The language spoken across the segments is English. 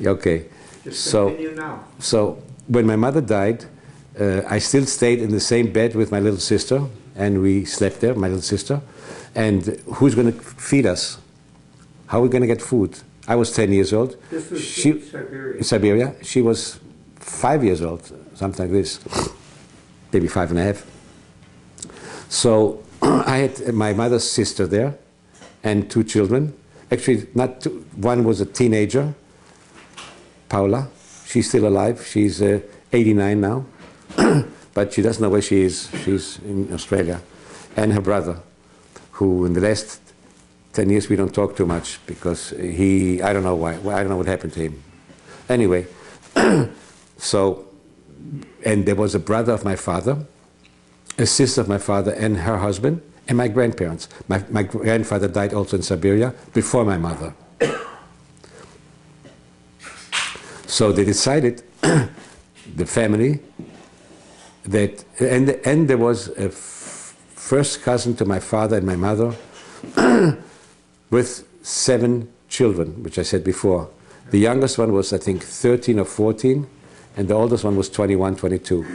Okay. Just continue now. So when my mother died, I still stayed in the same bed with my little sister, and we slept there, my little sister. And who's going to feed us? How are we going to get food? I was 10 years old. This was in Siberia. In Siberia. She was 5 years old, something like this, maybe 5.5. So I had my mother's sister there and 2 children. Actually, not two, one was a teenager, Paula. She's still alive. She's 89 now, but she doesn't know where she is. She's in Australia. And her brother, who in the last 10 years we don't talk too much because I don't know why, I don't know what happened to him. Anyway, so, and there was a brother of my father, a sister of my father and her husband, and my grandparents. My grandfather died also in Siberia before my mother. So they decided, the family, that, and there was a first cousin to my father and my mother with 7 children, which I said before. The youngest one was, I think, 13 or 14, and the oldest one was 21, 22.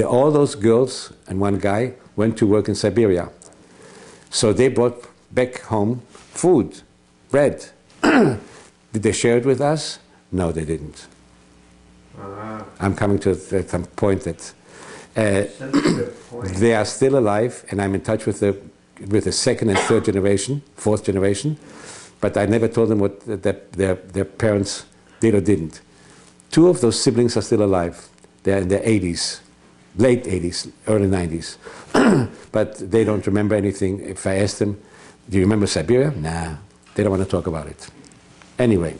All those girls and one guy went to work in Siberia. So they brought back home food, bread. Did they share it with us? No, they didn't. I'm coming to some point that they are still alive, and I'm in touch with the second and third generation, fourth generation, but I never told them what their parents did or didn't. 2 of those siblings are still alive. They're in their 80s, late 80s, early 90s. But they don't remember anything. If I ask them, do you remember Siberia? Nah, they don't want to talk about it. Anyway,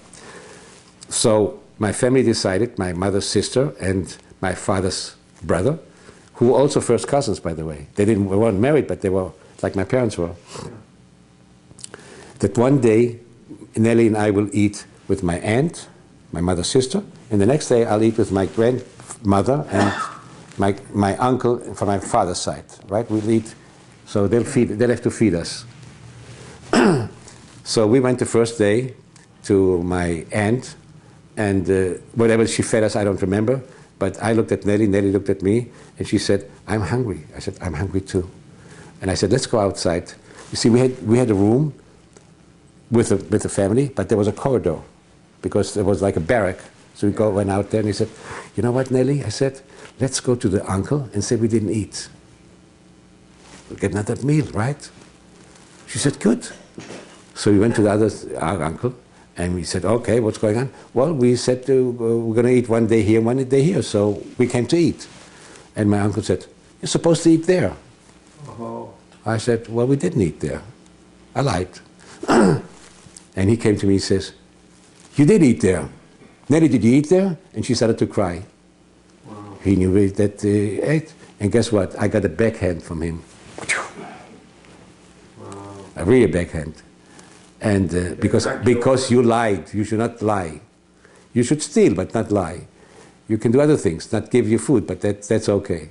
so my family decided, my mother's sister and my father's brother, who were also first cousins, by the way. They weren't married, but they were like my parents were. That one day, Nellie and I will eat with my aunt, my mother's sister, and the next day I'll eat with my grandmother and my uncle from my father's side, right? We'll eat, so they'll have to feed us. So we went the first day to my aunt, and whatever she fed us, I don't remember, but I looked at Nellie, Nellie looked at me, and she said, I'm hungry. I said, I'm hungry too. And I said, let's go outside. You see, we had a room with the family, but there was a corridor, because there was like a barrack. So we went out there, and he said, you know what, Nellie? I said, let's go to the uncle and say we didn't eat. We'll get another meal, right? She said, good. So we went to our uncle, and we said, okay, what's going on? Well, we said we're going to eat one day here, one day here, so we came to eat. And my uncle said, you're supposed to eat there. Oh. I said, well, we didn't eat there. I lied. And he came to me and says, you did eat there. Nellie, did you eat there? And she started to cry. Wow. He knew that he ate. And guess what? I got a backhand from him. Wow. A real backhand. And because you lied, you should not lie. You should steal, but not lie. You can do other things, not give you food, but that's okay.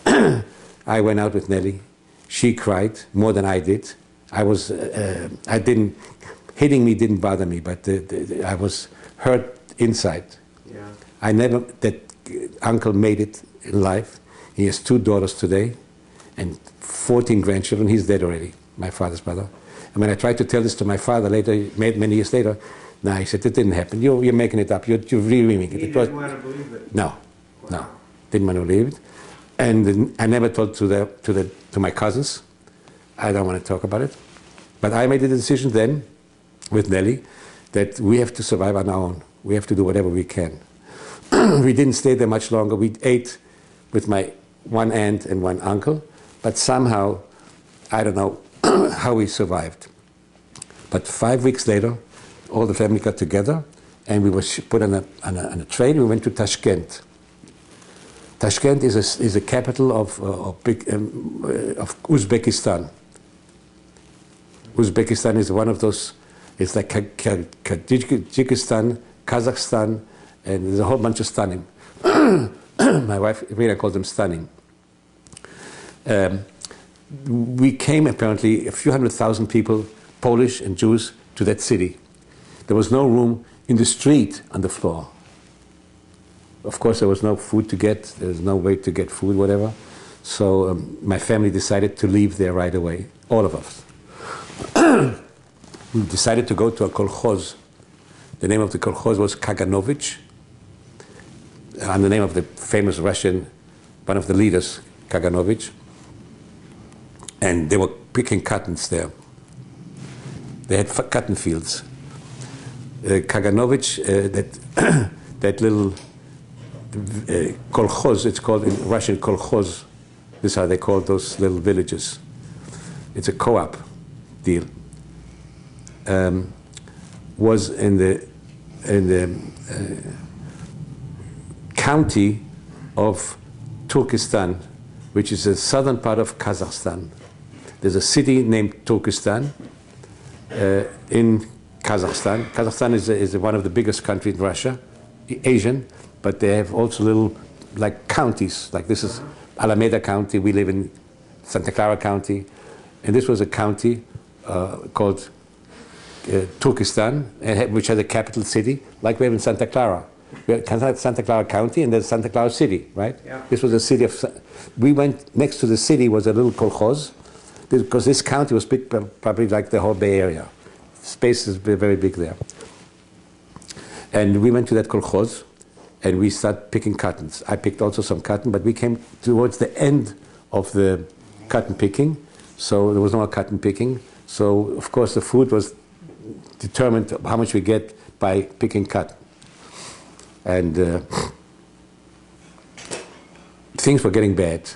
I went out with Nellie. She cried more than I did. Hitting me didn't bother me, but I was hurt inside. Yeah. That uncle made it in life. He has 2 daughters today and 14 grandchildren. He's dead already, my father's brother. And when I tried to tell this to my father later, many years later, no, he said, it didn't happen. You're making it up. You're really making it. He didn't want to believe it. No, no, didn't want to believe it. And I never told to my cousins. I don't want to talk about it. But I made the decision then, with Nellie, that we have to survive on our own. We have to do whatever we can. We didn't stay there much longer. We ate with my one aunt and one uncle, but somehow, I don't know how we survived. But 5 weeks later, all the family got together, and we were put on a train. We went to Tashkent. Tashkent is a capital of Uzbekistan. Uzbekistan is one of those. It's like Kyrgyzstan, Kazakhstan, and there's a whole bunch of stunning. My wife Rina calls them stunning. We came apparently a few 100,000 people, Polish and Jews, to that city. There was no room in the street on the floor. Of course, there was no food to get. There was no way to get food, whatever. So my family decided to leave there right away, all of us. We decided to go to a kolkhoz. The name of the kolkhoz was Kaganovich, and the name of the famous Russian, one of the leaders, Kaganovich. And they were picking cottons there. They had cotton fields. Kaganovich, that little kolkhoz, it's called in Russian kolkhoz. This is how they call those little villages. It's a co-op deal. Was in the county of Turkestan, which is the southern part of Kazakhstan. There's a city named Turkestan in Kazakhstan. Kazakhstan is one of the biggest countries in Russia, Asian, but they have also little like counties. Like this is Alameda County. We live in Santa Clara County, and this was a county called Turkestan, which has a capital city, like we have in Santa Clara. We have Santa Clara County, and there's Santa Clara City, right? Yeah. This was a city of. We went next to the city was a little kolkhoz, because this county was big, probably like the whole Bay Area. Space is very big there. And we went to that kolkhoz, and we started picking cottons. I picked also some cotton, but we came towards the end of the cotton picking, so there was no more cotton picking. So of course the food was determined how much we get by picking cotton. And things were getting bad.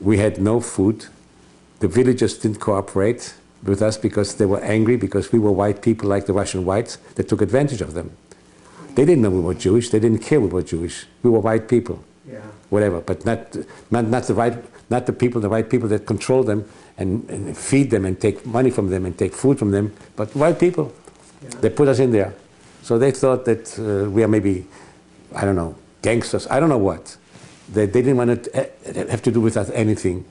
We had no food. The villagers didn't cooperate with us because they were angry because we were white people like the Russian whites that took advantage of them. They didn't know we were Jewish. They didn't care we were Jewish. We were white people, yeah. Whatever. But not the right people that control them and feed them and take money from them and take food from them. But white people, yeah. They put us in there. So they thought that we are maybe, I don't know, gangsters. I don't know what. They didn't want to have to do with us anything.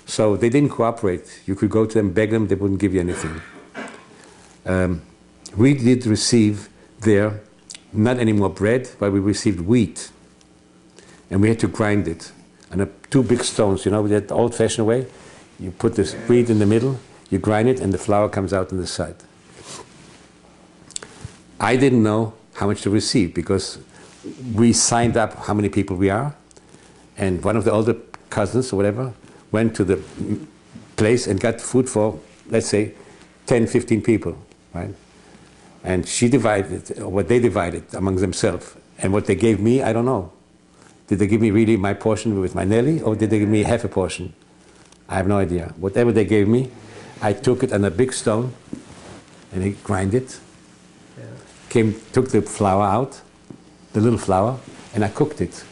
So they didn't cooperate. You could go to them, beg them, they wouldn't give you anything. We did receive there, not any more bread, but we received wheat. And we had to grind it. And two big stones, you know, that old-fashioned way. You put this wheat in the middle, you grind it, and the flour comes out on the side. I didn't know how much to receive because we signed up how many people we are. And one of the older cousins or whatever went to the place and got food for, let's say, 10, 15 people, right? And she divided, or what they divided among themselves. And what they gave me, I don't know. Did they give me really my portion with my Nelly, or did they give me half a portion? I have no idea. Whatever they gave me, I took it on a big stone, and I grind it. Yeah. Took the flour out, the little flour, and I cooked it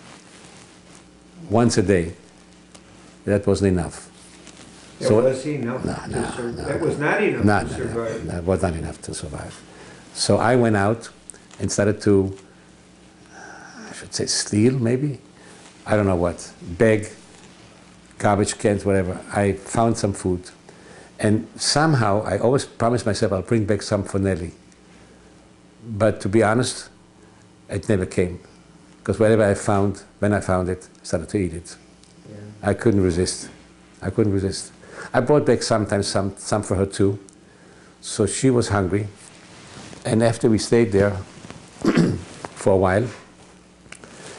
once a day. That wasn't enough. So was enough that was not enough to survive. No, it was not enough to survive. So I went out and started to, I should say steal maybe, I don't know what, beg, garbage cans, whatever. I found some food. And somehow I always promised myself I'll bring back some for Nelly. But to be honest, it never came. Because whatever I found, when I found it, I started to eat it. Yeah. I couldn't resist. I couldn't resist. I brought back sometimes some for her too. So she was hungry. And after we stayed there for a while,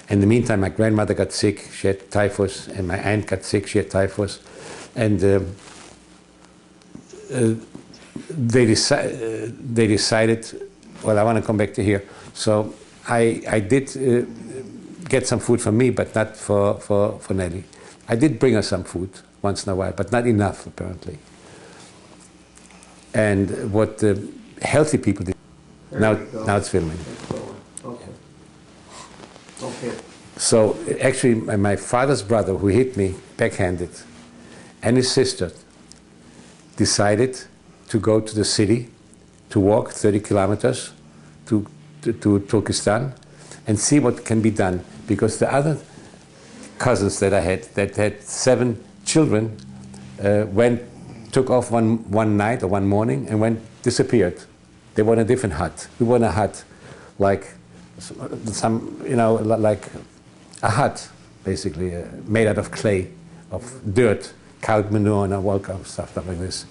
in the meantime my grandmother got sick, she had typhus, and my aunt got sick, she had typhus. And they decided, well, I want to come back to here. So I did get some food for me, but not for Nelly. I did bring her some food once in a while, but not enough, apparently. And what the healthy people did, now it's filming. Okay. Okay. So actually, my father's brother, who hit me backhanded, and his sister decided to go to the city, to walk 30 kilometers to Turkestan, and see what can be done. Because the other cousins that I had, that had 7 children, took off one night or one morning and disappeared. They were in a different hut. We were in a hut, like some, you know, like a hut, basically, made out of clay, of dirt, cow manure and all kind of stuff like this.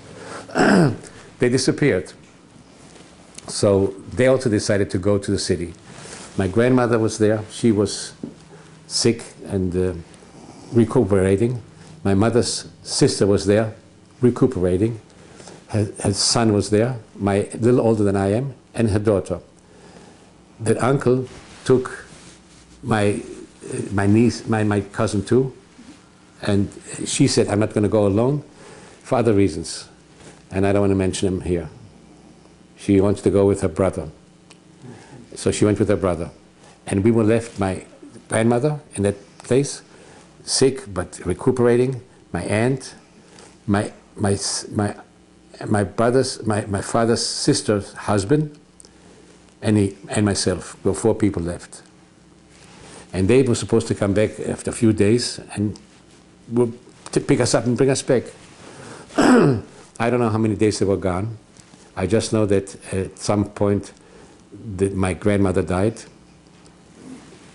They disappeared. So they also decided to go to the city. My grandmother was there. She was sick and recuperating. My mother's sister was there, recuperating. Her son was there, a little older than I am, and her daughter. That uncle took my niece, my cousin too, and she said, I'm not going to go alone for other reasons, and I don't want to mention them here. She wants to go with her brother. So she went with her brother. And we were left, my grandmother in that place, sick but recuperating, my aunt, my father's sister's husband, and myself. There were 4 people left. And they were supposed to come back after a few days and would pick us up and bring us back. I don't know how many days they were gone. I just know that at some point my grandmother died.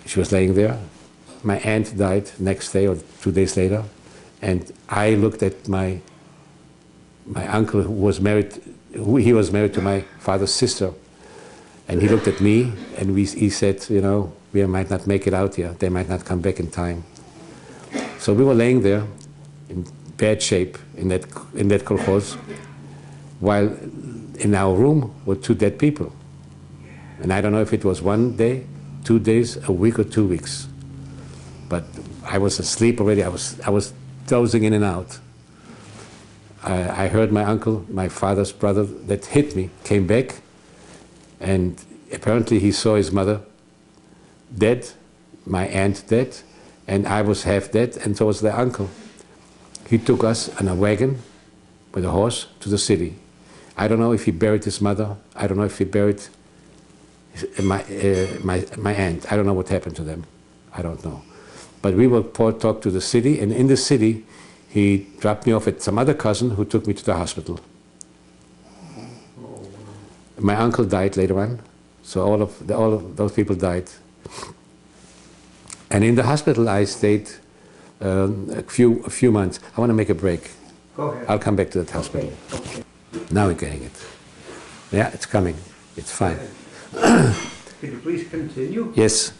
She was laying there. My aunt died next day or 2 days later. And I looked at my uncle who was married to my father's sister. And he looked at me and he said, you know, we might not make it out here. They might not come back in time. So we were laying there in bad shape in that kolkhoz, while in our room were 2 dead people. And I don't know if it was 1 day, 2 days, a week or 2 weeks. But I was asleep already. I was dozing in and out. I heard my uncle, my father's brother that hit me, came back, and apparently he saw his mother dead, my aunt dead, and I was half dead, and so was their uncle. He took us on a wagon with a horse to the city. I don't know if he buried his mother. I don't know if he buried my aunt. I don't know what happened to them. I don't know. But we were talk to the city, and in the city, he dropped me off at some other cousin who took me to the hospital. My uncle died later on, so all of those people died. And in the hospital, I stayed a few months. I want to make a break. Go ahead. I'll come back to that hospital. Okay. Now we're getting it. Yeah, it's coming. It's fine. Can you please continue? Yes.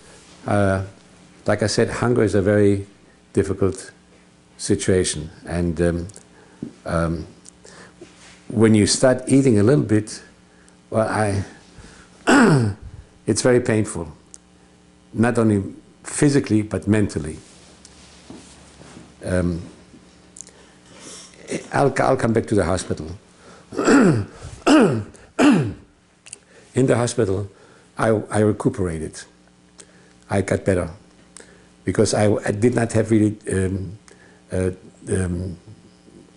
Like I said, hunger is a very difficult situation. And when you start eating a little bit, well, it's very painful. Not only physically, but mentally. I'll come back to the hospital. In the hospital, I recuperated. I got better because I did not have really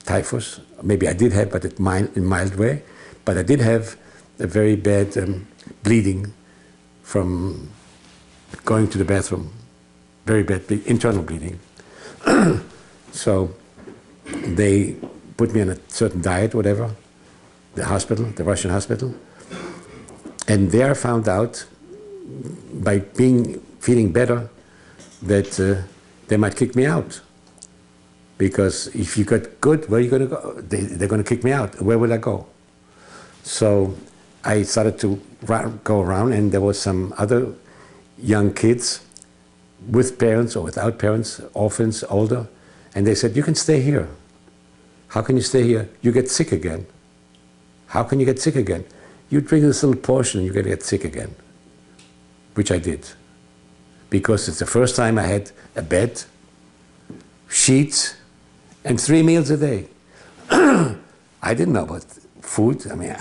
typhus. Maybe I did have, but in mild way. But I did have a very bad bleeding from going to the bathroom. Very bad internal bleeding. So they put me on a certain diet, whatever, the hospital, the Russian hospital. And there I found out, by feeling better, that they might kick me out. Because if you got good, where are you going to go? They're going to kick me out. Where will I go? So I started to go around, and there were some other young kids with parents or without parents, orphans, older, and they said, you can stay here. How can you stay here? You get sick again. How can you get sick again? You drink this little portion and you're going to get sick again. Which I did. Because it's the first time I had a bed, sheets, and 3 meals a day. I didn't know about food. I mean,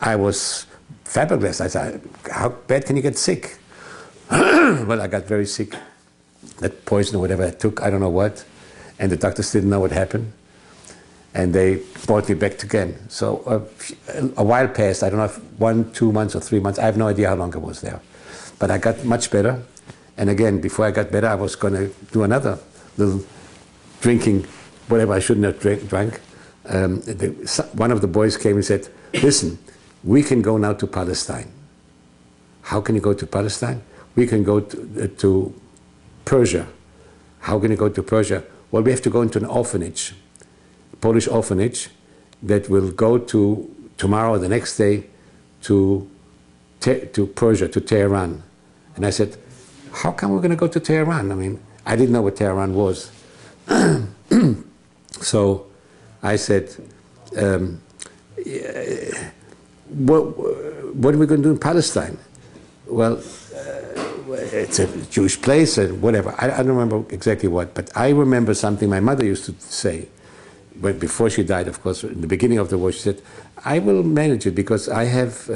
I was flabbergasted. I said, how bad can you get sick? Well, I got very sick. That poison or whatever I took, I don't know what. And the doctors didn't know what happened. And they brought me back again. So a while passed. I don't know if 1, 2 months or 3 months. I have no idea how long I was there. But I got much better. And again, before I got better, I was going to do another little drinking, whatever I shouldn't have drank. One of the boys came and said, listen, we can go now to Palestine. How can you go to Palestine? We can go to Persia. How can you go to Persia? Well, we have to go into an orphanage, a Polish orphanage, that will go to tomorrow or the next day to Persia, to Tehran. And I said, how come we're going to go to Tehran? I mean, I didn't know what Tehran was. So I said, what are we going to do in Palestine? Well, it's a Jewish place and whatever. I don't remember exactly what, but I remember something my mother used to say. But before she died, of course, in the beginning of the war, she said, I will manage it because I have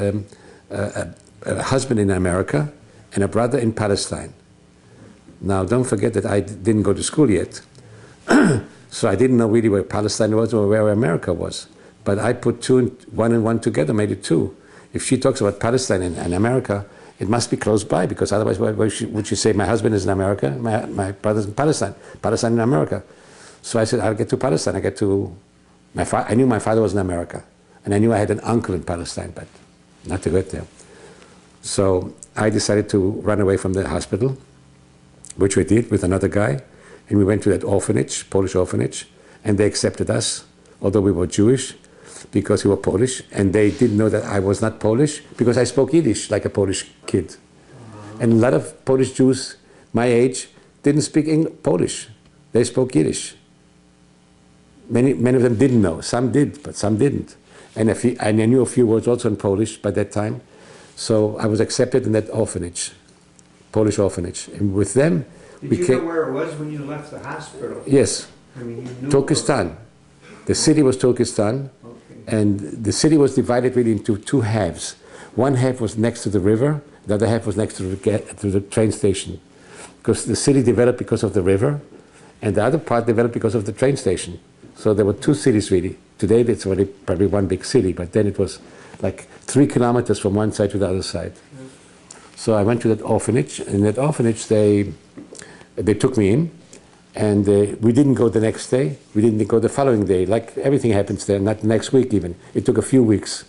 a husband in America and a brother in Palestine. Now, don't forget that I didn't go to school yet. So I didn't know really where Palestine was or where America was. But I put one and one together, made it two. If she talks about Palestine and America, it must be close by, because otherwise why would she say my husband is in America, my brother's in Palestine, Palestine in America. So I said, I'll get to Palestine. I knew my father was in America. And I knew I had an uncle in Palestine, but not to get there. So I decided to run away from the hospital, which we did with another guy. And we went to that orphanage, Polish orphanage, and they accepted us, although we were Jewish, because we were Polish. And they didn't know that I was not Polish, because I spoke Yiddish like a Polish kid. And a lot of Polish Jews my age didn't speak Polish. They spoke Yiddish. Many of them didn't know. Some did, but some didn't. And I knew a few words also in Polish by that time. So I was accepted in that orphanage, Polish orphanage. And with them, Did you know where it was when you left the hospital? Yes. I mean, you knew Turkestan. The city was Turkestan. Okay. And the city was divided really into two halves. One half was next to the river. The other half was next to the train station. Because the city developed because of the river. And the other part developed because of the train station. So there were two cities really. Today it's already probably one big city, but then it was like 3 kilometers from one side to the other side. So I went to that orphanage. In that orphanage they took me in, and we didn't go the next day. We didn't go the following day. Like everything happens there, not the next week even. It took a few weeks.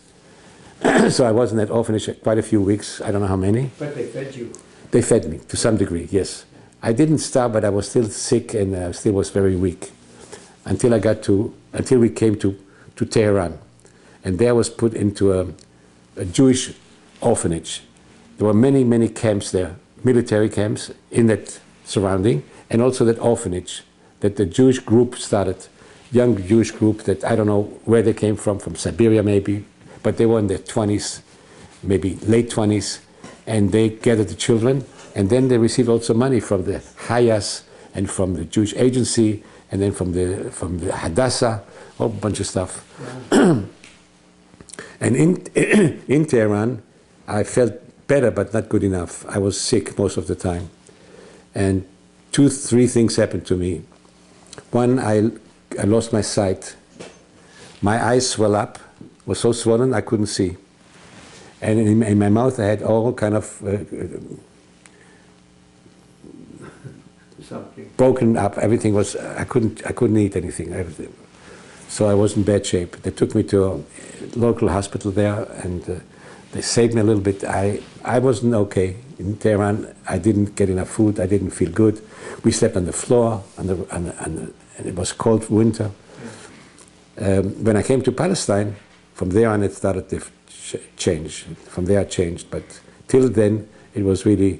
So I was in that orphanage quite a few weeks. I don't know how many. But they fed you. They fed me to some degree, yes. I didn't starve, but I was still sick and still was very weak. Until we came to Tehran. And there I was put into a Jewish orphanage. There were many, many camps there, military camps in that surrounding, and also that orphanage that the Jewish group started, young Jewish group that I don't know where they came from Siberia maybe, but they were in their 20s, maybe late 20s, and they gathered the children, and then they received also money from the Hayas and from the Jewish Agency, and then from the Hadassah, a whole bunch of stuff. Yeah. And in Tehran, I felt better, but not good enough. I was sick most of the time. And 3 things happened to me. One, I lost my sight. My eyes swelled up, was so swollen I couldn't see. And in my mouth I had all kind of something broken up. Everything was, I couldn't eat anything. So I was in bad shape. They took me to a local hospital there, and they saved me a little bit. I wasn't okay in Tehran. I didn't get enough food. I didn't feel good. We slept on the floor, and it was cold winter. When I came to Palestine, from there on it started to change. From there I changed, but till then it was really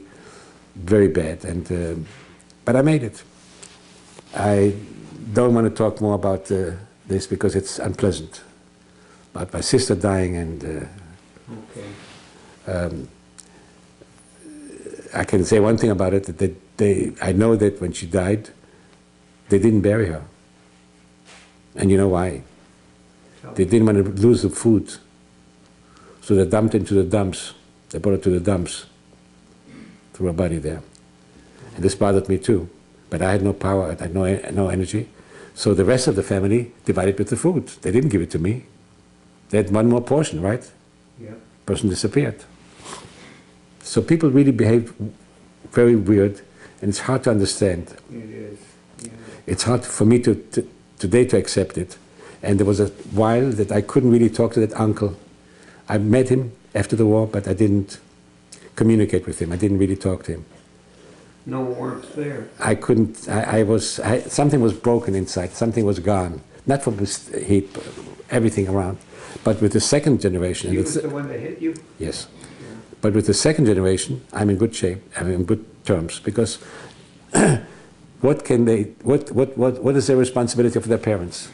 very bad. But I made it. I don't want to talk more about this because it's unpleasant. About my sister dying and. Okay. I can say one thing about it, that I know that when she died, they didn't bury her. And you know why? They didn't want to lose the food. So they dumped into the dumps. They brought her to the dumps, threw her body there. And this bothered me too. But I had no power, I had no energy. So the rest of the family divided with the food. They didn't give it to me. They had one more portion, right? Yeah. Person disappeared. So people really behave very weird, and it's hard to understand. It is. Yeah. It's hard for me today to accept it. And there was a while that I couldn't really talk to that uncle. I met him after the war, but I didn't communicate with him. I didn't really talk to him. No warmth there. I couldn't, something was broken inside, something was gone. Not from this heat, but everything around. But with the second generation... He was the one that hit you? Yes. Yeah. But with the second generation, I'm in good shape, I'm in good terms, because what is their responsibility for their parents?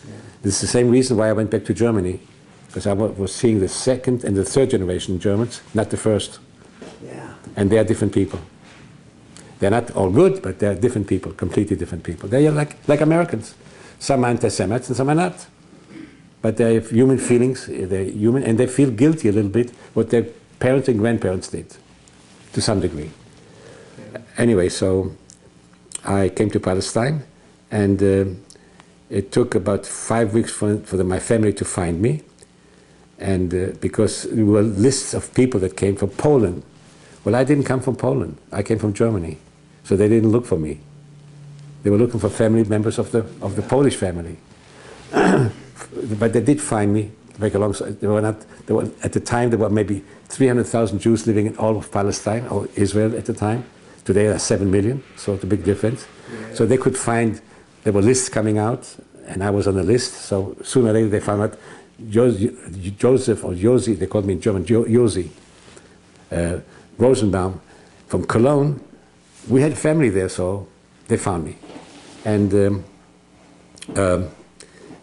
Yeah. This is the same reason why I went back to Germany, because I was seeing the second and the third generation Germans, not the first. Yeah. And they are different people. They're not all good, but they're different people, completely different people. They are like Americans. Some are anti-Semites and some are not. But they have human feelings, they're human, and they feel guilty a little bit what their parents and grandparents did, to some degree. Yeah. Anyway, so I came to Palestine, and it took about 5 weeks for my family to find me, and because there were lists of people that came from Poland. Well, I didn't come from Poland, I came from Germany, so they didn't look for me. They were looking for family members of the Polish family. But they did find me. At the time, there were maybe 300,000 Jews living in all of Palestine, or Israel at the time. Today, there are 7 million, so it's a big difference. Yeah. So they could find, there were lists coming out, and I was on the list. So sooner or later, they found out Joseph, or Josi, they called me in German, Josi, Rosenbaum, from Cologne. We had family there, so they found me. And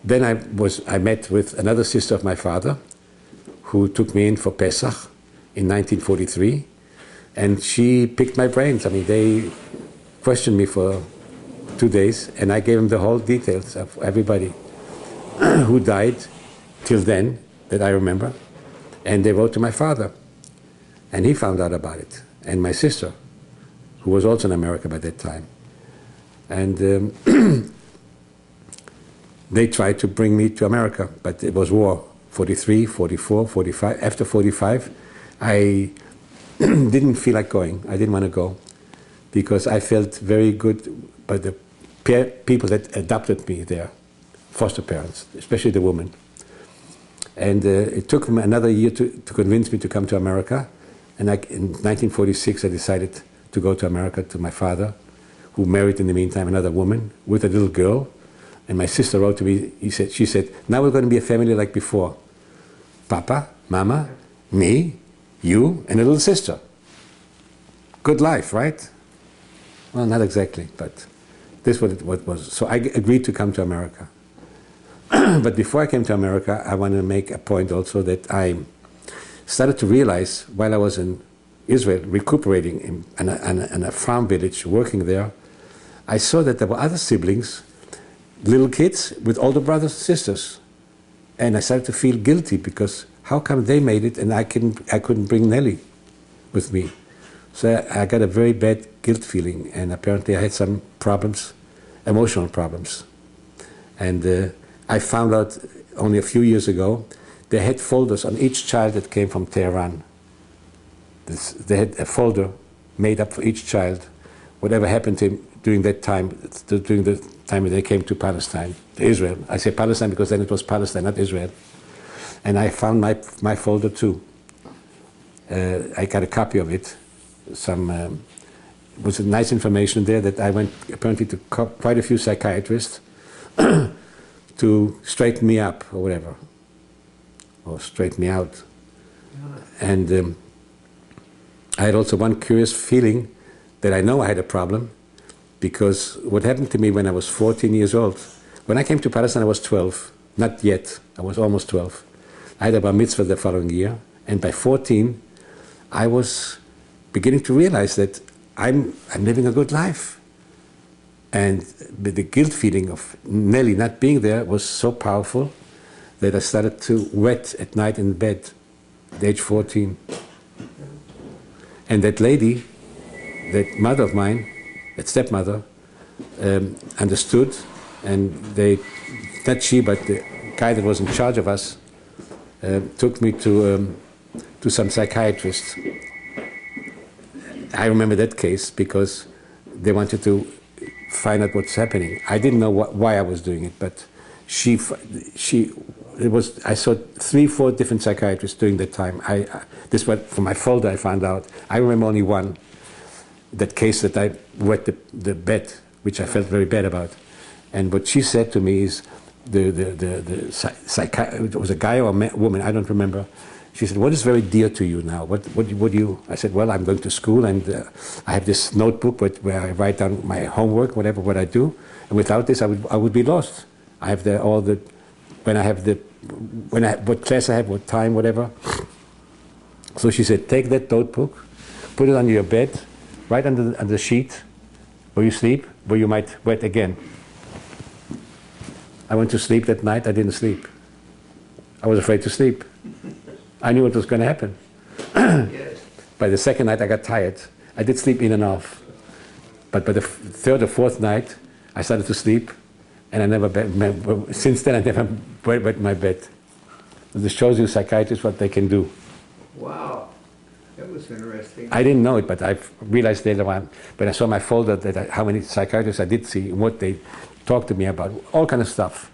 then I met with another sister of my father, who took me in for Pesach in 1943, and she picked my brains. I mean, they questioned me for 2 days, and I gave them the whole details of everybody who died till then, that I remember, and they wrote to my father, and he found out about it, and my sister, who was also in America by that time. And they tried to bring me to America, but it was war, 43, 44, 45. After 45, I didn't feel like going. I didn't want to go because I felt very good by the people that adopted me there, foster parents, especially the woman. And it took them another year to convince me to come to America. And in 1946, I decided to go to America to my father, who married in the meantime another woman with a little girl. And my sister wrote to me, she said, now we're going to be a family like before. Papa, Mama, me, you, and a little sister. Good life, right? Well, not exactly, but this was what it was. So I agreed to come to America. But before I came to America, I want to make a point also that I started to realize while I was in Israel, recuperating in a farm village, working there, I saw that there were other siblings, little kids with older brothers and sisters. And I started to feel guilty because how come they made it and I couldn't bring Nellie with me? So I got a very bad guilt feeling, and apparently I had some problems, emotional problems. And I found out only a few years ago, they had folders on each child that came from Tehran. They had a folder made up for each child, whatever happened to him during that time, during the time when they came to Palestine, to Israel. I say Palestine because then it was Palestine, not Israel. And I found my folder too. I got a copy of it. It was nice information there that I went apparently to quite a few psychiatrists to straighten me up or whatever, or straighten me out. And I had also one curious feeling that I know I had a problem, because what happened to me when I was 14 years old, when I came to Palestine I was 12, not yet, I was almost 12. I had a bar mitzvah the following year, and by 14 I was beginning to realize that I'm living a good life. And the guilt feeling of Nellie not being there was so powerful that I started to wet at night in bed at age 14. And that lady, that mother of mine, that stepmother, understood, and not she, but the guy that was in charge of us, took me to some psychiatrist. I remember that case because they wanted to find out what's happening. I didn't know why I was doing it, but she I saw 3-4 different psychiatrists during that time. This was from my folder I found out. I remember only one, that case that I wet the bed, which I felt very bad about. And what she said to me is, it was a guy or a woman, I don't remember. She said, what is very dear to you now? What do you? I said, well, I'm going to school, and I have this notebook where I write down my homework, what I do. And without this, I would be lost. I have what class I have, what time, whatever. So she said, take that notebook, put it under your bed, right under the sheet where you sleep, where you might wet again. I went to sleep that night. I didn't sleep. I was afraid to sleep. I knew what was going to happen. Yes. By the second night, I got tired. I did sleep in and off. But by the third or fourth night, I started to sleep, and since then I never wet my bed. This shows you psychiatrists what they can do. Wow, that was interesting. I didn't know it, but I realized later on, when I saw my folder, that how many psychiatrists I did see, and what they talked to me about, all kind of stuff.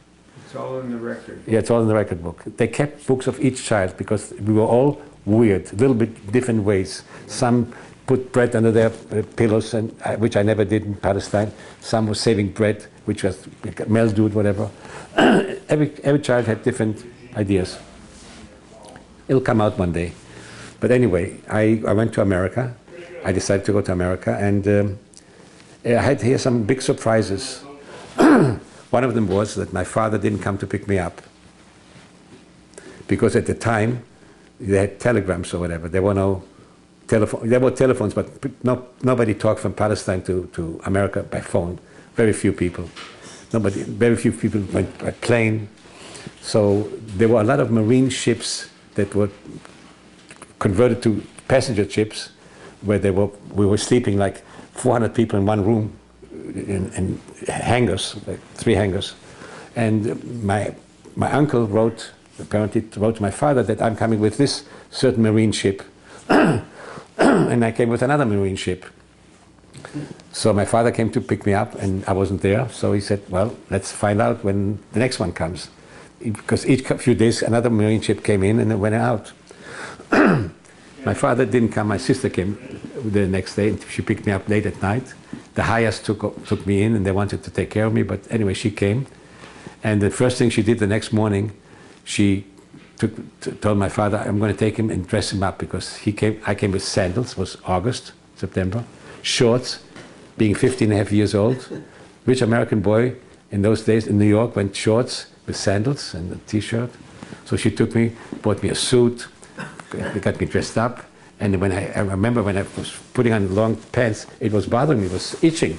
It's all in the record. Yeah, it's all in the record book. They kept books of each child because we were all weird, a little bit different ways. Some put bread under their pillows, which I never did in Palestine. Some were saving bread, which was mildewed, whatever. Every child had different ideas. It'll come out one day. But anyway, I went to America. I decided to go to America, and I had here some big surprises. One of them was that my father didn't come to pick me up, because at the time they had telegrams or whatever. There were no telephone. There were telephones, but nobody talked from Palestine to America by phone. Very few people. Very few people went by plane. So there were a lot of marine ships that were converted to passenger ships, where we were sleeping like 400 people in one room, in hangars, like 3 hangars. And my uncle apparently wrote to my father that I'm coming with this certain marine ship. And I came with another marine ship. So my father came to pick me up, and I wasn't there. So he said, well, let's find out when the next one comes. Because each few days another marine ship came in and it went out. My father didn't come. My sister came the next day, and she picked me up late at night. The Hayas took me in, and they wanted to take care of me. But anyway, she came. And the first thing she did the next morning, she told my father, I'm going to take him and dress him up, because I came with sandals. It was August, September. Shorts, being 15 and a half years old. Rich American boy in those days in New York went shorts with sandals and a t-shirt. So she took me, bought me a suit, got me dressed up. And when I remember when I was putting on long pants, it was bothering me, it was itching.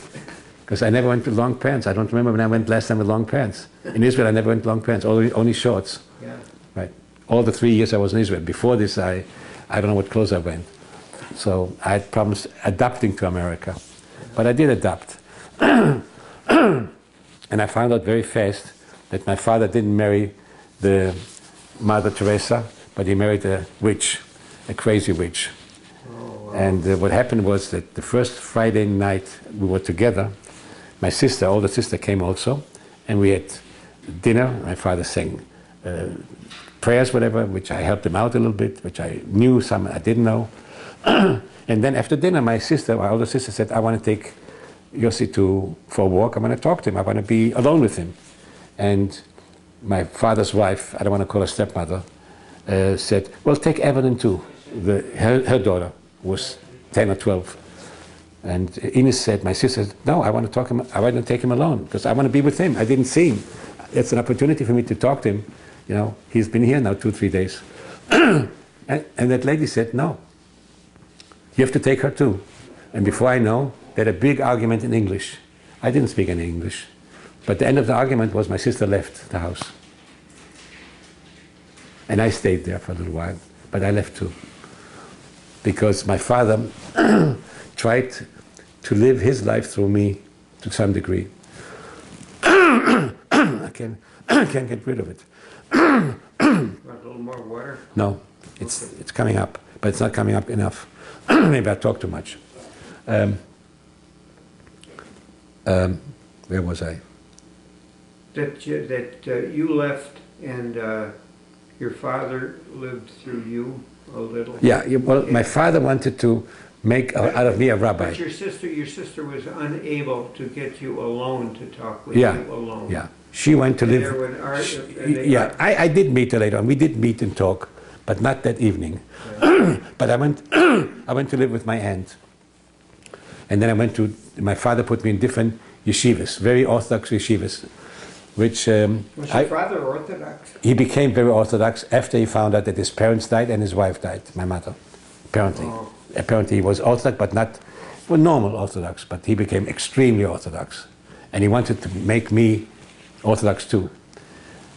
Because I never went with long pants. I don't remember when I went last time with long pants. In Israel, I never went with long pants, only shorts. Yeah. Right. All the 3 years I was in Israel. Before this, I don't know what clothes I went. So I had problems adapting to America. But I did adapt. And I found out very fast that my father didn't marry the Mother Teresa, but he married a witch, a crazy witch. Oh, wow. And what happened was that the first Friday night we were together, my sister, older sister, came also, and we had dinner. My father sang prayers, whatever, which I helped him out a little bit, which I knew, some I didn't know. And then after dinner, my older sister said, I want to take Yossi for a walk. I want to talk to him. I want to be alone with him. And my father's wife, I don't want to call her stepmother, said, well, take Evelyn too. Her daughter was 10 or 12. And Ines said, my sister said, no, I want to take him alone, because I want to be with him. I didn't see him. It's an opportunity for me to talk to him. You know, he's been here now 2-3 days. and that lady said, no, you have to take her too. And before I know, they had a big argument in English. I didn't speak any English. But the end of the argument was my sister left the house. And I stayed there for a little while, but I left too. Because my father tried to live his life through me to some degree. I can't get rid of it. Want a little more water? No, it's coming up, but it's not coming up enough. Maybe I talk too much. Where was I? That you left And your father lived through you a little? Yeah, well, my father wanted to make out of me a rabbi. But your sister was unable to get you alone to talk with you alone. Yeah. She went to live. Yeah, I did meet her later on. We did meet and talk, but not that evening. But I went to live with my aunt. And then my father put me in different yeshivas, very Orthodox yeshivas, which... was your father Orthodox? He became very Orthodox after he found out that his parents died and his wife died, my mother, apparently. Oh. Apparently he was Orthodox, but not normal Orthodox, but he became extremely Orthodox. And he wanted to make me Orthodox too.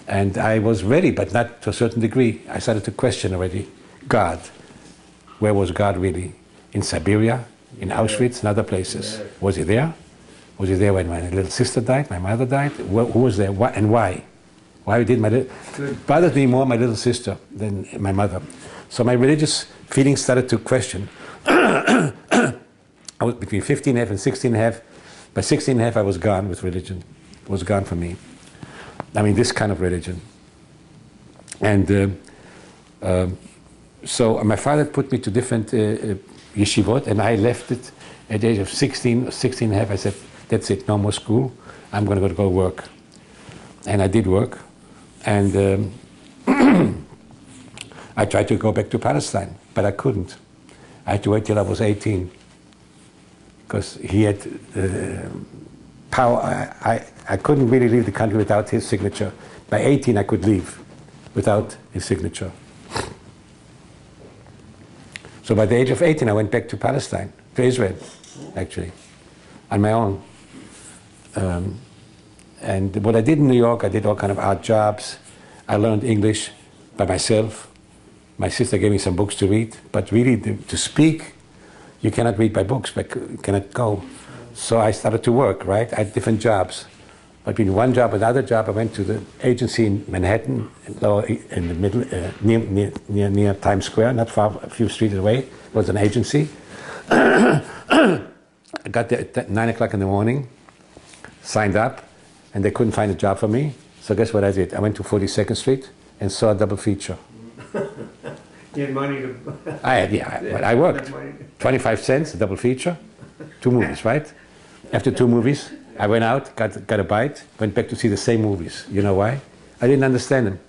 And I was ready, but not to a certain degree. I started to question already God. Where was God really? In Siberia, in Auschwitz, and other places. Was he there? Was he there when my little sister died, my mother died? Who was there, and why? Why did it bothered me more my little sister than my mother. So my religious feelings started to question. I was between 15 and a half and 16 and a half. By 16 and a half I was gone with religion. It was gone for me. I mean, this kind of religion. And so my father put me to different yeshivot, and I left it at the age of 16 and a half. I said, that's it, no more school. I'm going to go work. And I did work. And I tried to go back to Palestine, but I couldn't. I had to wait till I was 18, because he had power. I couldn't really leave the country without his signature. By 18, I could leave without his signature. So by the age of 18, I went back to Palestine, to Israel, actually, on my own. And what I did in New York, I did all kind of art jobs. I learned English by myself. My sister gave me some books to read, but really to speak, you cannot read by books, but you cannot go. So I started to work, right? I had different jobs. Between one job and another job, I went to the agency in Manhattan, in the middle, near Times Square, not far, a few streets away. It was an agency. I got there at 9 o'clock in the morning, signed up, and they couldn't find a job for me. So guess what I did? I went to 42nd Street and saw a double feature. You had money to... I worked. 25 cents, a double feature, 2 movies, right? After 2 movies, I went out, got a bite, went back to see the same movies. You know why? I didn't understand them.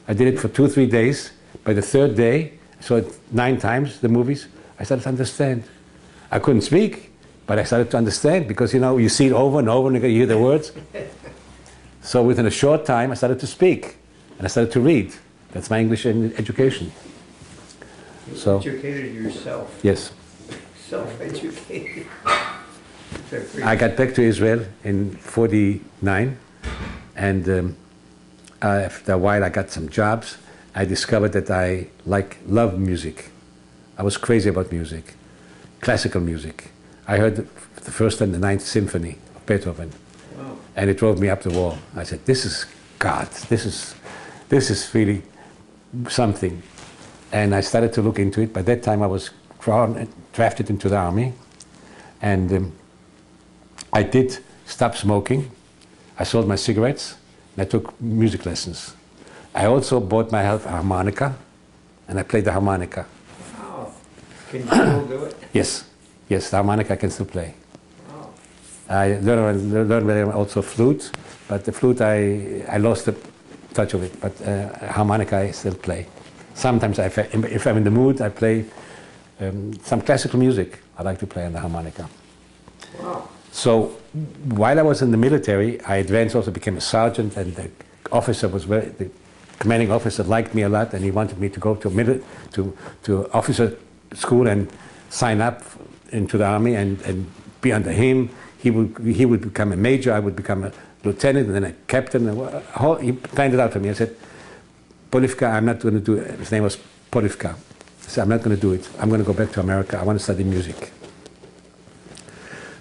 I did it for 2 or 3 days. By the 3rd day, I saw it 9 times, the movies. I started to understand. I couldn't speak, but I started to understand because, you know, you see it over and over and you hear the words. So within a short time, I started to speak and I started to read. That's my English education. You educated yourself. Yes. Self-educated. I got back to Israel in 49, and after a while I got some jobs. I discovered that I love music. I was crazy about music, classical music. I heard the first and the 9th Symphony of Beethoven, wow. And it drove me up the wall. I said, this is God, this is really something. And I started to look into it. By that time I was drafted into the army, and I did stop smoking. I sold my cigarettes, and I took music lessons. I also bought myself a harmonica, and I played the harmonica. Wow. Can you still do it? Yes, the harmonica I can still play. Wow. I learned also flute, but the flute I lost the touch of it, but harmonica I still play. Sometimes if I'm in the mood, I play some classical music. I like to play on the harmonica. Wow. So while I was in the military, I advanced, also became a sergeant, and the officer was the commanding officer liked me a lot, and he wanted me to go to officer school and sign up into the army and be under him. He would become a major, I would become a lieutenant, and then a captain. He planned it out for me. I said, Polivka, I'm not going to do it. His name was Polivka. I said, I'm not going to do it. I'm going to go back to America. I want to study music.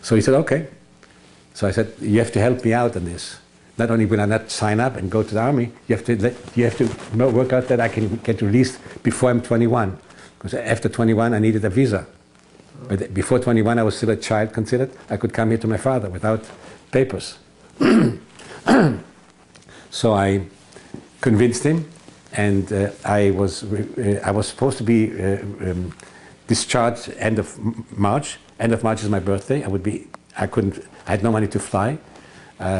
So he said, okay. So I said, you have to help me out on this. Not only will I not sign up and go to the army, you have to work out that I can get released before I'm 21. Because after 21, I needed a visa. But before 21, I was still a child considered. I could come here to my father without papers. So I convinced him, and I was supposed to be discharged end of March. End of March is my birthday. I had no money to fly,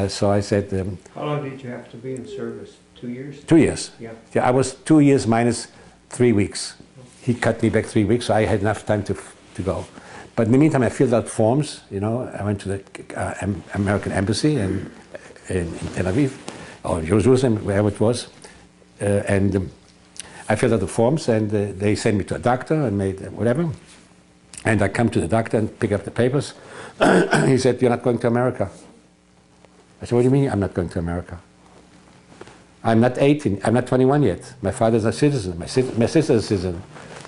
so I said. How long did you have to be in service? 2 years? 2 years. Yeah. Yeah, I was 2 years minus 3 weeks. He cut me back 3 weeks, so I had enough time to go. But in the meantime, I filled out forms. You know, I went to the American embassy in Tel Aviv or Jerusalem, wherever it was, and I filled out the forms, and they sent me to a doctor and made whatever. And I come to the doctor and pick up the papers. He said, "You're not going to America." I said, "What do you mean I'm not going to America? I'm not 18. I'm not 21 yet. My father's a citizen. My sister's a citizen.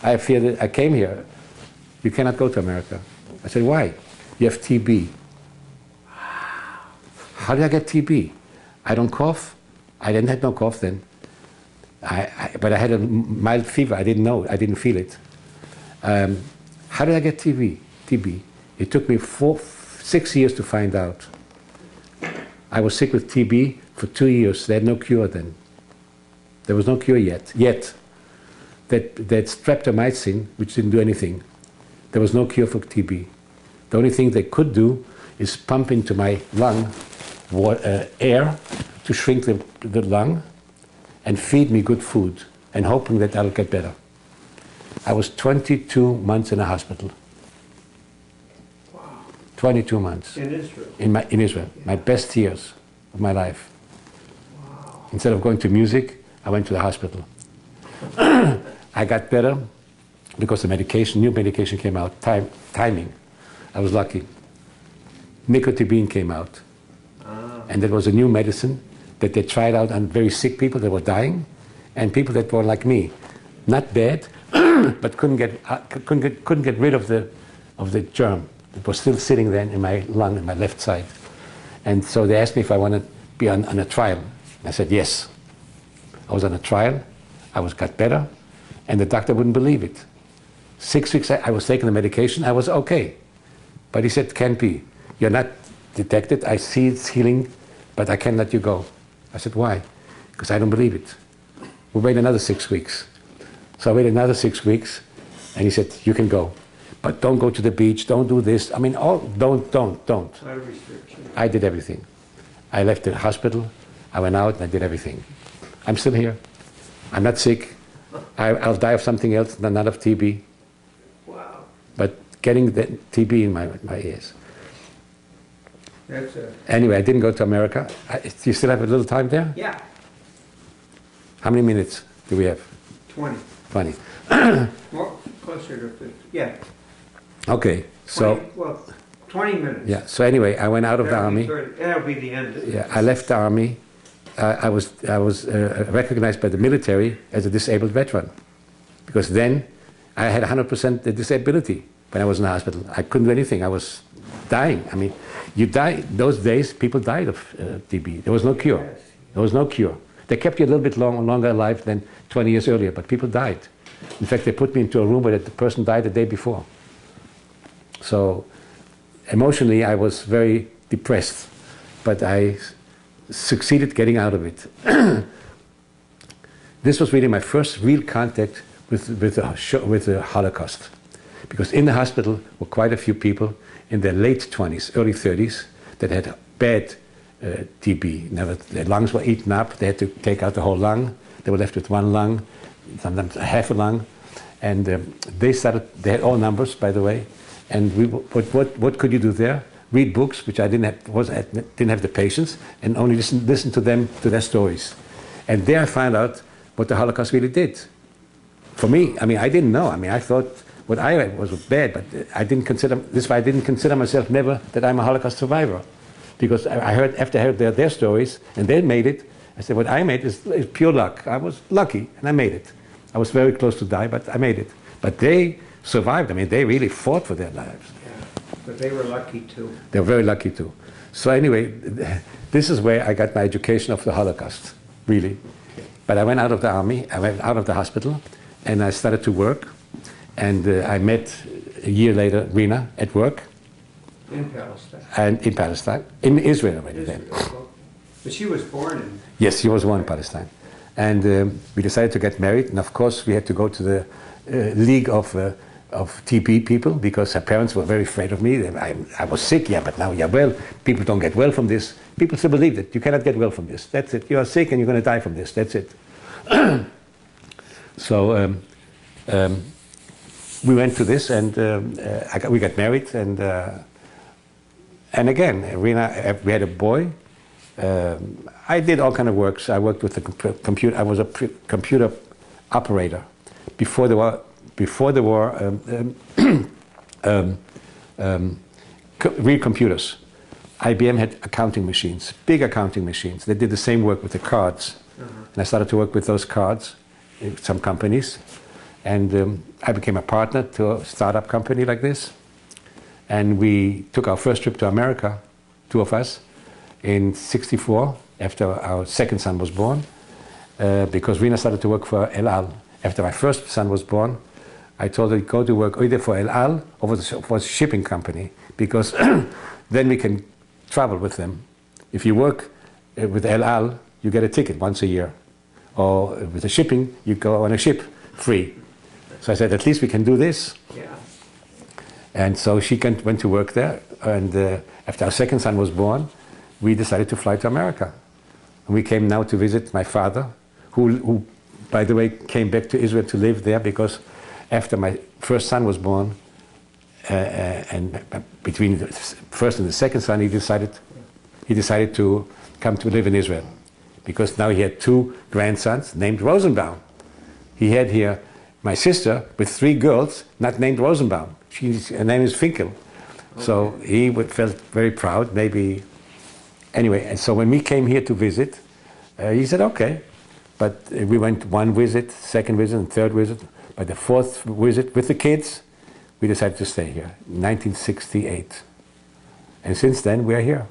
I fear that I came here. You cannot go to America." I said, "Why?" "You have TB." How did I get TB? I don't cough. I didn't have no cough then. But I had a mild fever. I didn't know. I didn't feel it. How did I get TB? It took me 6 years to find out. I was sick with TB for 2 years. They had no cure then. There was no cure yet. That streptomycin, which didn't do anything. There was no cure for TB. The only thing they could do is pump into my lung air to shrink the lung and feed me good food and hoping that I'll get better. I was 22 months in a hospital. Wow. 22 months. In Israel? In Israel. Yeah. My best years of my life. Wow. Instead of going to music, I went to the hospital. I got better because the new medication came out, timing. I was lucky. Nicotine came out. And there was a new medicine that they tried out on very sick people that were dying, and people that were like me, not bad, but couldn't get rid of the germ. It was still sitting there in my lung, in my left side. And so they asked me if I wanted to be on a trial. I said yes. I was on a trial. Got better, and the doctor wouldn't believe it. 6 weeks I was taking the medication. I was okay, but he said, "Can't be. You're not detected. I see it's healing, but I can't let you go." I said, "Why?" "Because I don't believe it." We'll wait another 6 weeks. So I waited another 6 weeks, and he said, "You can go, but don't go to the beach. Don't do this. I mean, don't." I did everything. I left the hospital. I went out and I did everything. I'm still here. I'm not sick. I'll die of something else, not of TB. Wow. But getting the TB in my ears. That's Anyway, I didn't go to America. Do you still have a little time there? Yeah. How many minutes do we have? 20. 20. More closer to 50. Yeah. Okay, 20, well, 20 minutes. Yeah. So anyway, I went out of the army. That'll be the end. Yeah, I left the army. I was recognized by the military as a disabled veteran, because then I had 100% disability when I was in the hospital. I couldn't do anything. I was dying. I mean, you die. Those days, people died of TB. There was no cure. Yes. There was no cure. They kept you a little bit longer alive than 20 years earlier, but people died. In fact, they put me into a room where the person died the day before. So emotionally, I was very depressed, but I succeeded getting out of it. This was really my first real contact with the Holocaust, because in the hospital were quite a few people in their late 20s, early 30s, that had bad TB. Their lungs were eaten up. They had to take out the whole lung. They were left with one lung, sometimes half a lung, and they had all numbers, by the way. And what could you do there? Read books, which I didn't have the patience, and only listen to them, to their stories. And there I found out what the Holocaust really did. For me, I mean, I didn't know. I mean, I thought what I read was bad, but I didn't consider myself never that I'm a Holocaust survivor, because after I heard their stories and they made it, I said, what I made is pure luck. I was lucky, and I made it. I was very close to die, but I made it. But they survived. I mean, they really fought for their lives. But they were lucky too. They were very lucky too. So anyway, this is where I got my education of the Holocaust, really. But I went out of the army, I went out of the hospital, and I started to work. And I met a year later Rena at work. In Palestine. And in Palestine, in Israel already then. But she was born in... Yes, she was born in Palestine. And we decided to get married. And of course, we had to go to the league of TB people because her parents were very afraid of me. I was sick, yeah, but now you're well. People don't get well from this. People still believe that you cannot get well from this. That's it. You are sick and you're going to die from this. That's it. So we went to this and we got married. And again, we had a boy. I did all kind of works. I worked with the computer. I was a computer operator before there were real computers. IBM had accounting machines, big accounting machines. They did the same work with the cards. And I started to work with those cards in some companies. And I became a partner to a startup company like this. And we took our first trip to America, two of us, in '64, after our second son was born, because Rina started to work for El Al. After my first son was born, I told her, go to work either for El Al or for a shipping company, because then we can travel with them. If you work with El Al, you get a ticket once a year. Or with the shipping, you go on a ship free. So I said, at least we can do this. Yeah. And so she went to work there. And after our second son was born, we decided to fly to America. And we came now to visit my father, who, by the way, came back to Israel to live there because after my first son was born, and between the first and the second son, he decided to come to live in Israel, because now he had two grandsons named Rosenbaum. He had here my sister with three girls not named Rosenbaum. Her name is Finkel. Okay. So he felt very proud, maybe. Anyway, and so when we came here to visit, he said, okay. But we went one visit, second visit, and third visit. By the fourth visit with the kids, we decided to stay here, 1968. And since then, we are here.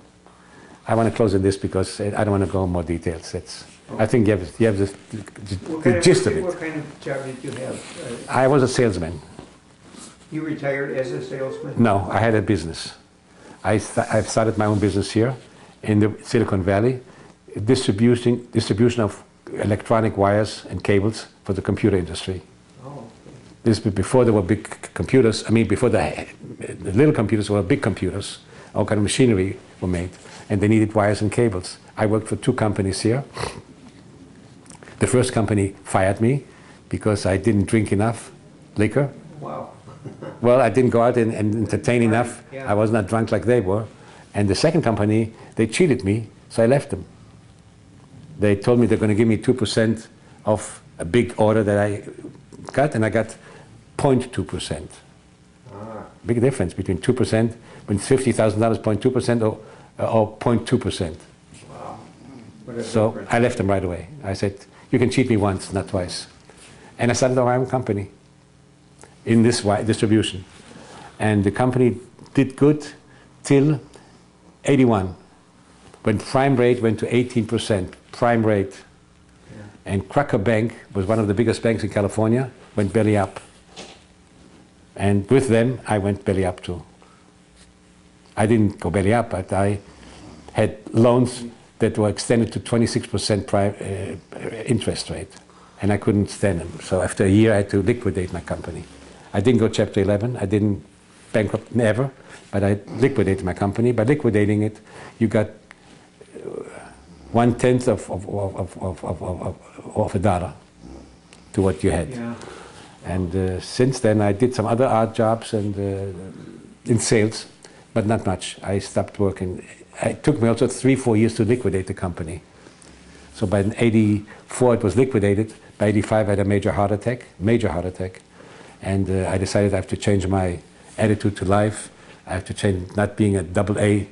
I want to close on this because I don't want to go in more details. I think you have the gist of it. What kind of job did you have? I was a salesman. You retired as a salesman? No, I had a business. I've started my own business here in the Silicon Valley, distribution of electronic wires and cables for the computer industry. This before there were big computers. I mean, before the little computers were big computers. All kind of machinery were made, and they needed wires and cables. I worked for two companies here. The first company fired me because I didn't drink enough liquor. Wow. Well, I didn't go out and entertain enough. Yeah. I was not drunk like they were. And the second company, they cheated me, so I left them. They told me they're going to give me 2% of a big order that I got, and I got 0.2%. Big difference between 2%, when it's $50,000, 0.2%, or 0.2%. Wow. So difference. I left them right away. I said, you can cheat me once, not twice. And I started our own company in this distribution. And the company did good till 81, when prime rate went to 18%, prime rate. Yeah. And Cracker Bank was one of the biggest banks in California, went belly up. And with them, I went belly up too. I didn't go belly up, but I had loans that were extended to 26% interest rate, and I couldn't stand them. So after a year, I had to liquidate my company. I didn't go Chapter 11. I didn't bankrupt, never, but I liquidated my company. By liquidating it, you got 1/10 of a dollar to what you had. Yeah. And since then, I did some other odd jobs and in sales, but not much. I stopped working. It took me also 3-4 years to liquidate the company. So by 84, it was liquidated. By 85, I had a major heart attack. And I decided I have to change my attitude to life. I have to change not being a AA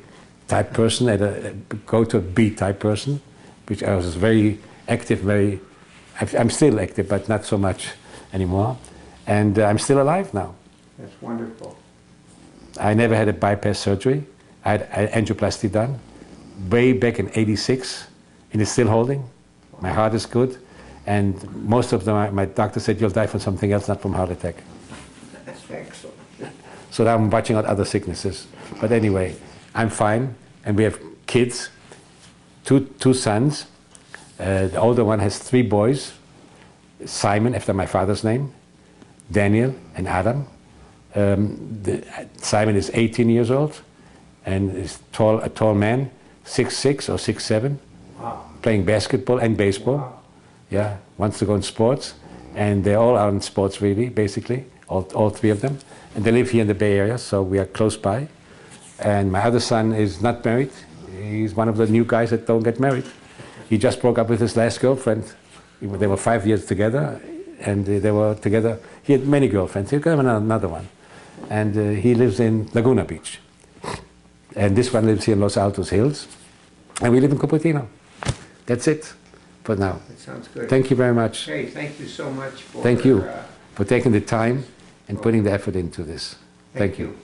type person, go to a B type person, which I was very active, I'm still active, but not so much anymore. And I'm still alive now. That's wonderful. I never had a bypass surgery. I had angioplasty done way back in '86, and it's still holding. My heart is good, and most of them, my doctor said, you'll die from something else, not from heart attack. That's excellent. So now I'm watching out other sicknesses. But anyway, I'm fine, and we have kids, two sons. The older one has 3 boys, Simon, after my father's name, Daniel and Adam. Simon is 18 years old and is a tall man, 6'6" or 6'7", Wow. playing basketball and baseball. Wow. Yeah, wants to go in sports. And they all are in sports, really, basically, all 3 of them. And they live here in the Bay Area, so we are close by. And my other son is not married. He's one of the new guys that don't get married. He just broke up with his last girlfriend. They were 5 years together, and they were together. He had many girlfriends. He's got another one. And he lives in Laguna Beach. And this one lives here in Los Altos Hills. And we live in Cupertino. That's it for now. That sounds good. Thank you very much. Hey, thank you so much for... Thank you for taking the time and putting the effort into this. Thank you.